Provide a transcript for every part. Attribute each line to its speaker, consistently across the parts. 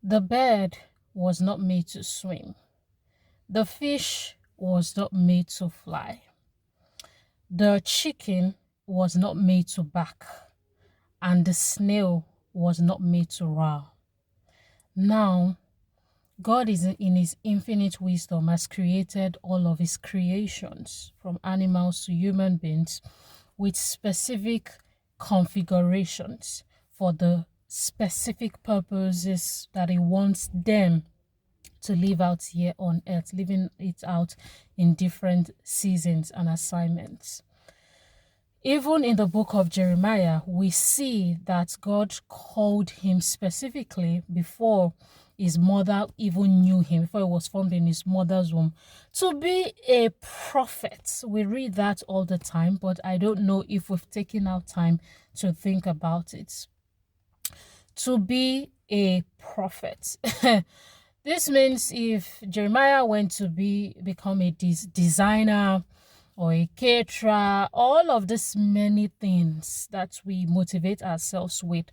Speaker 1: The bird was not made to swim. The fish was not made to fly. The chicken was not made to bark. And the snail was not made to roar. Now, God is in his infinite wisdom has created all of his creations, from animals to human beings, with specific configurations for the specific purposes that he wants them to live out here on earth, living it out in different seasons and assignments. Even in the book of Jeremiah, we see that God called him specifically before his mother even knew him, before he was formed in his mother's womb, to be a prophet. We read that all the time, but I don't know if we've taken our time to think about it. To be a prophet. This means if Jeremiah went to become a designer or a caterer, all of these many things that we motivate ourselves with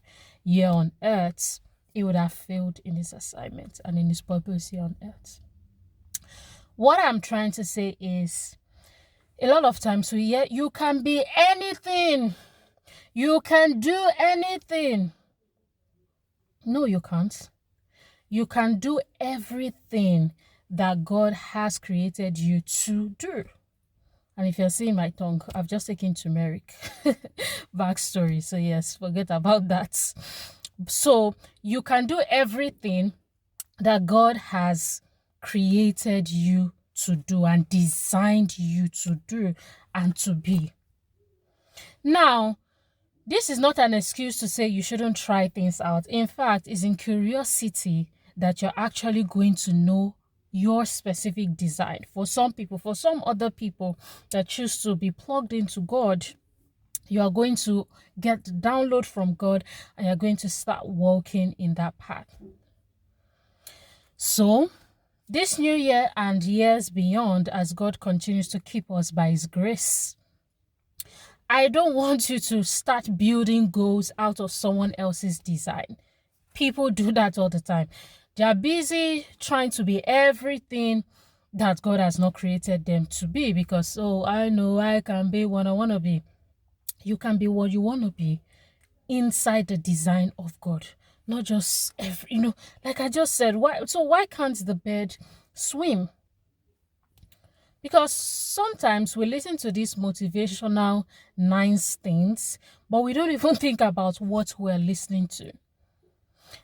Speaker 1: here on earth, he would have failed in his assignment and in his purpose here on earth. What I'm trying to say is, a lot of times we hear, you can be anything. You can do anything. No, you can't. You can do everything that God has created you to do. And if you're seeing my tongue, I've just taken turmeric. Backstory. So yes, forget about that. So you can do everything that God has created you to do and designed you to do and to be. Now, this is not an excuse to say you shouldn't try things out. In fact, it's in curiosity that you're actually going to know your specific design. For some people, for some other people that choose to be plugged into God, you are going to get the download from God and you're going to start walking in that path. So, this new year and years beyond, as God continues to keep us by his grace, I don't want you to start building goals out of someone else's design. People do that all the time. They are busy trying to be everything that God has not created them to be because, oh, I know I can be what I want to be. You can be what you want to be inside the design of God. Not just like I just said, why can't the bird swim? Because sometimes we listen to these motivational, nice things, but we don't even think about what we're listening to.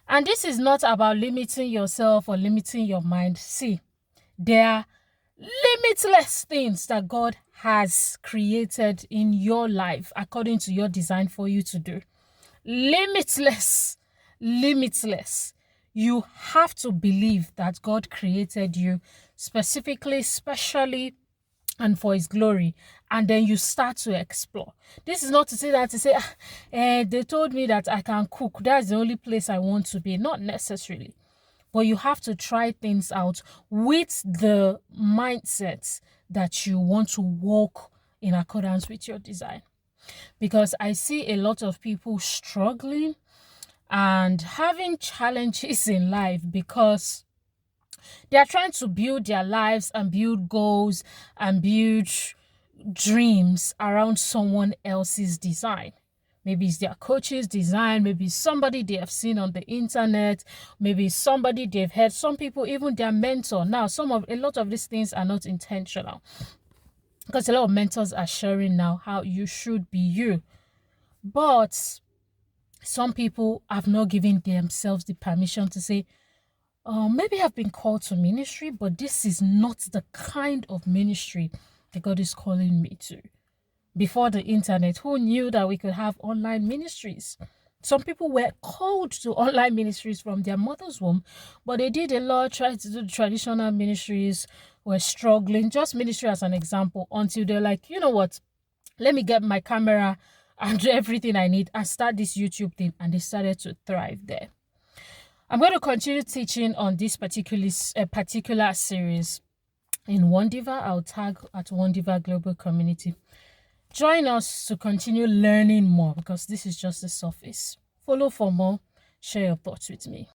Speaker 1: And this is not about limiting yourself or limiting your mind. See, there are limitless things that God has created in your life according to your design for you to do. Limitless. You have to believe that God created you specifically, specially, and for his glory, and then you start to explore. This is not to say they told me that I can cook, that's the only place I want to be. Not necessarily, but you have to try things out with the mindset that you want to walk in accordance with your design. Because I see a lot of people struggling and having challenges in life because they are trying to build their lives and build goals and build dreams around someone else's design. Maybe it's their coach's design, maybe somebody they have seen on the internet, maybe somebody they've heard, some people even their mentor. Now, a lot of these things are not intentional because a lot of mentors are sharing now how you should be you. But some people have not given themselves the permission to say, maybe I've been called to ministry, but this is not the kind of ministry that God is calling me to. Before the internet, who knew that we could have online ministries? Some people were called to online ministries from their mother's womb, but they did a lot, tried to do traditional ministries, were struggling, just ministry as an example, until they're like, you know what, let me get my camera and everything I need and start this YouTube thing, and they started to thrive there. I'm going to continue teaching on this particular series in Wondiva. I'll tag at Wondiva Global Community. Join us to continue learning more because this is just the surface. Follow for more. Share your thoughts with me.